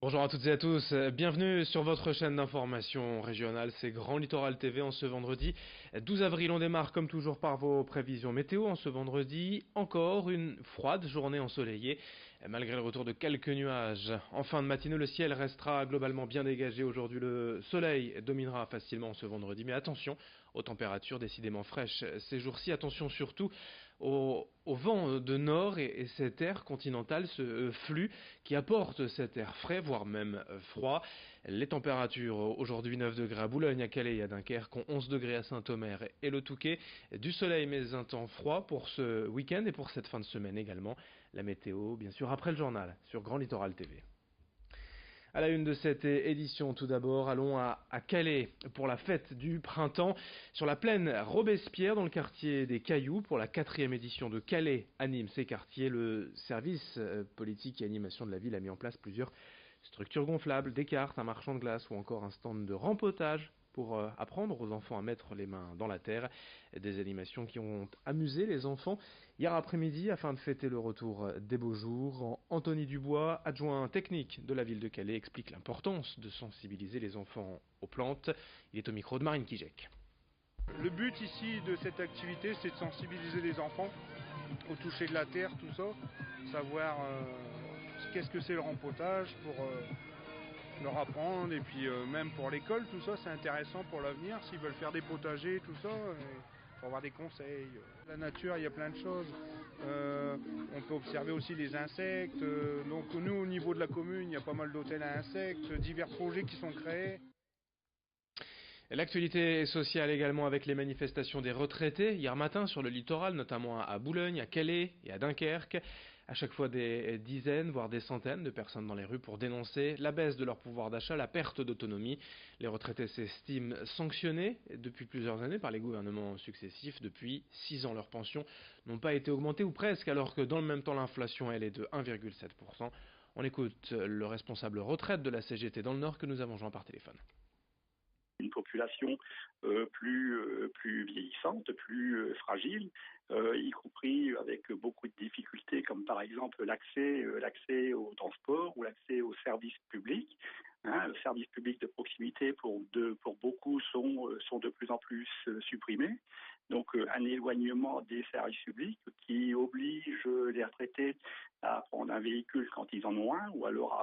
Bonjour à toutes et à tous, bienvenue sur votre chaîne d'information régionale, c'est Grand Littoral TV en ce vendredi 12 avril. On démarre comme toujours par vos prévisions météo. En ce vendredi, encore une froide journée ensoleillée, malgré le retour de quelques nuages. En fin de matinée, le ciel restera globalement bien dégagé. Aujourd'hui, le soleil dominera facilement ce vendredi, mais attention aux températures décidément fraîches ces jours-ci. Attention surtout au vent de nord et cet air continental, ce flux qui apporte cet air frais, voire même froid. Les températures aujourd'hui 9 degrés à Boulogne, à Calais et à Dunkerque, 11 degrés à Saint-Omer et le Touquet. Du soleil mais un temps froid pour ce week-end et pour cette fin de semaine également. La météo, bien sûr, après le journal sur Grand Littoral TV. À la une de cette édition, tout d'abord, allons à Calais pour la fête du printemps sur la plaine Robespierre dans le quartier des Cailloux. Pour la 4e édition de Calais anime ces quartiers. Le service politique et animation de la ville a mis en place plusieurs structures gonflables, des cartes, un marchand de glace ou encore un stand de rempotage pour apprendre aux enfants à mettre les mains dans la terre. Des animations qui ont amusé les enfants hier après-midi afin de fêter le retour des beaux jours. Anthony Dubois, adjoint technique de la ville de Calais, explique l'importance de sensibiliser les enfants aux plantes. Il est au micro de Marine Kijek. Le but ici de cette activité, c'est de sensibiliser les enfants au toucher de la terre, tout ça, savoir qu'est-ce que c'est le rempotage pour leur apprendre, et puis même pour l'école, tout ça, c'est intéressant pour l'avenir, s'ils veulent faire des potagers, tout ça, il faut avoir des conseils. La nature, il y a plein de choses. On peut observer aussi les insectes. Donc nous, au niveau de la commune, il y a pas mal d'hôtels à insectes, divers projets qui sont créés. L'actualité sociale également avec les manifestations des retraités hier matin sur le littoral, notamment à Boulogne, à Calais et à Dunkerque. À chaque fois des dizaines, voire des centaines de personnes dans les rues pour dénoncer la baisse de leur pouvoir d'achat, la perte d'autonomie. Les retraités s'estiment sanctionnés depuis plusieurs années par les gouvernements successifs. Depuis 6 ans, leurs pensions n'ont pas été augmentées ou presque, alors que dans le même temps, l'inflation, elle, est de 1,7%. On écoute le responsable retraite de la CGT dans le Nord que nous avons joint par téléphone. Une population plus vieillissante, plus fragile, y compris avec beaucoup de difficultés, comme par exemple l'accès au transport ou l'accès aux services publics. Le service public de proximité pour beaucoup sont de plus en plus supprimés. Donc un éloignement des services publics qui oblige les retraités à prendre un véhicule quand ils en ont un, ou alors à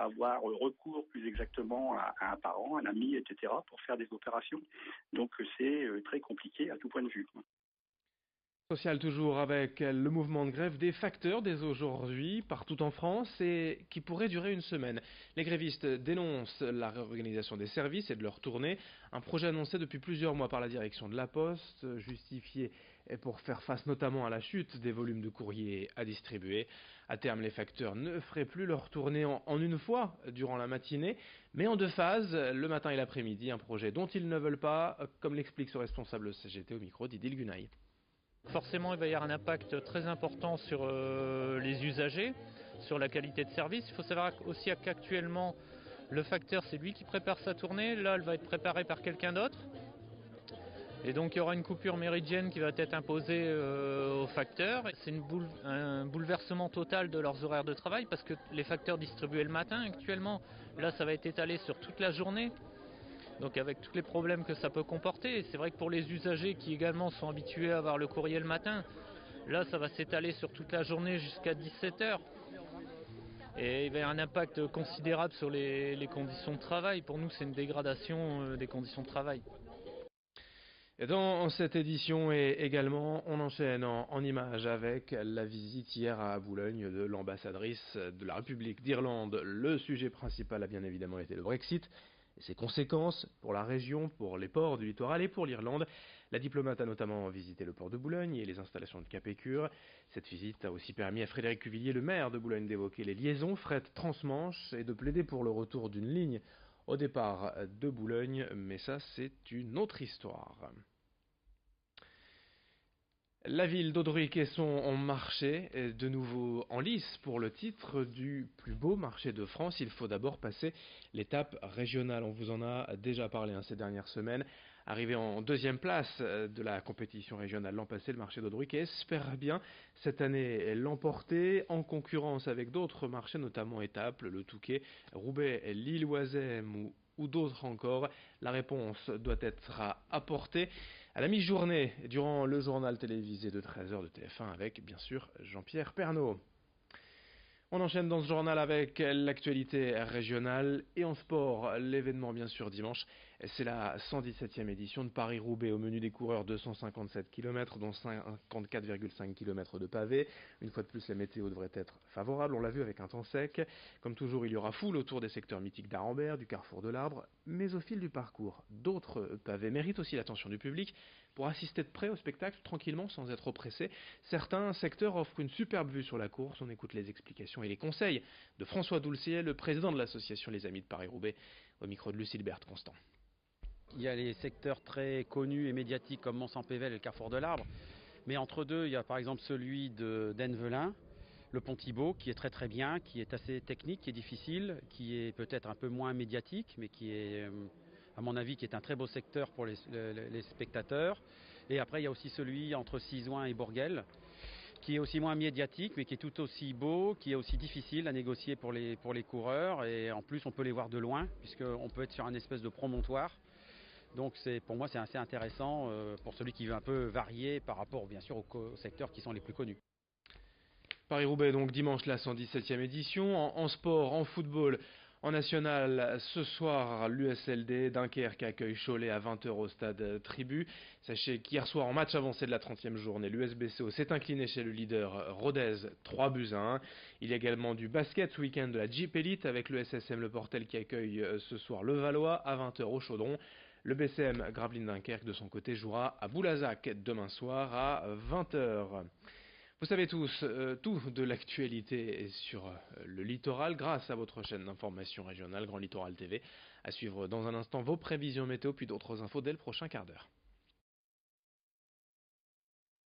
avoir recours plus exactement à un parent, un ami, etc. pour faire des opérations. Donc c'est très compliqué à tout point de vue. Social toujours avec le mouvement de grève des facteurs dès aujourd'hui partout en France et qui pourrait durer une semaine. Les grévistes dénoncent la réorganisation des services et de leur tournée, un projet annoncé depuis plusieurs mois par la direction de la Poste, justifié pour faire face notamment à la chute des volumes de courrier à distribuer. À terme, les facteurs ne feraient plus leur tournée en une fois durant la matinée, mais en deux phases, le matin et l'après-midi, un projet dont ils ne veulent pas, comme l'explique ce responsable CGT au micro d'Idil Gunaï. Forcément, il va y avoir un impact très important sur les usagers, sur la qualité de service. Il faut savoir aussi qu'actuellement, le facteur, c'est lui qui prépare sa tournée. Là, elle va être préparée par quelqu'un d'autre. Et donc, il y aura une coupure méridienne qui va être imposée aux facteurs. C'est un bouleversement total de leurs horaires de travail parce que les facteurs distribués le matin actuellement, là, ça va être étalé sur toute la journée. Donc avec tous les problèmes que ça peut comporter, c'est vrai que pour les usagers qui également sont habitués à avoir le courrier le matin, là ça va s'étaler sur toute la journée jusqu'à 17h. Et il va y avoir un impact considérable sur les conditions de travail. Pour nous, c'est une dégradation des conditions de travail. Et dans cette édition et également, on enchaîne en images avec la visite hier à Boulogne de l'ambassadrice de la République d'Irlande. Le sujet principal a bien évidemment été le Brexit et ses conséquences pour la région, pour les ports du littoral et pour l'Irlande. La diplomate a notamment visité le port de Boulogne et les installations de Cap-Écure. Cette visite a aussi permis à Frédéric Cuvillier, le maire de Boulogne, d'évoquer les liaisons fret transmanche et de plaider pour le retour d'une ligne au départ de Boulogne, mais ça c'est une autre histoire. La ville d'Audruy-Caisson en marché, de nouveau en lice pour le titre du plus beau marché de France. Il faut d'abord passer l'étape régionale. On vous en a déjà parlé ces dernières semaines. Arrivé en deuxième place de la compétition régionale l'an passé, le marché d'Audruy qui espère bien cette année l'emporter en concurrence avec d'autres marchés, notamment Étaples, le Touquet, Roubaix, Lille-Oisem ou d'autres encore. La réponse doit être apportée à la mi-journée durant le journal télévisé de 13h de TF1 avec bien sûr Jean-Pierre Pernaut. On enchaîne dans ce journal avec l'actualité régionale et en sport, l'événement bien sûr dimanche, c'est la 117e édition de Paris-Roubaix. Au menu des coureurs 257 km dont 54,5 km de pavés. Une fois de plus la météo devrait être favorable, on l'a vu avec un temps sec. Comme toujours il y aura foule autour des secteurs mythiques d'Arambert, du carrefour de l'Arbre, mais au fil du parcours, d'autres pavés méritent aussi l'attention du public pour assister de près au spectacle tranquillement sans être oppressé. Certains secteurs offrent une superbe vue sur la course, on écoute les explications et les conseils de François Doulcier, le président de l'association Les Amis de Paris-Roubaix, au micro de Lucille Berthe-Constant. Il y a les secteurs très connus et médiatiques comme Mont-Saint-Pével et le carrefour de l'Arbre, mais entre deux, il y a par exemple celui d'Envelin, le Pont Thibault, qui est très très bien, qui est assez technique, qui est difficile, qui est peut-être un peu moins médiatique, mais qui est, à mon avis, qui est un très beau secteur pour les spectateurs. Et après, il y a aussi celui entre Sizouin et Bourguel, qui est aussi moins médiatique, mais qui est tout aussi beau, qui est aussi difficile à négocier pour les coureurs. Et en plus, on peut les voir de loin, puisqu'on peut être sur un espèce de promontoire. Donc pour moi c'est assez intéressant pour celui qui veut un peu varier par rapport bien sûr aux secteurs qui sont les plus connus. Paris-Roubaix donc dimanche la 117e édition. En sport, en football, en national, ce soir l'USLD Dunkerque accueille Cholet à 20h au stade Tribu. Sachez qu'hier soir en match avancé de la 30e journée, l'USBCO s'est incliné chez le leader Rodez 3-1. Il y a également du basket ce week-end de la Jeep Elite avec le SSM Le Portel qui accueille ce soir le Valois à 20h au Chaudron. Le BCM Gravelines Dunkerque de son côté jouera à Boulazac demain soir à 20h. Vous savez tous tout de l'actualité sur le littoral grâce à votre chaîne d'information régionale Grand Littoral TV. À suivre dans un instant vos prévisions météo puis d'autres infos dès le prochain quart d'heure.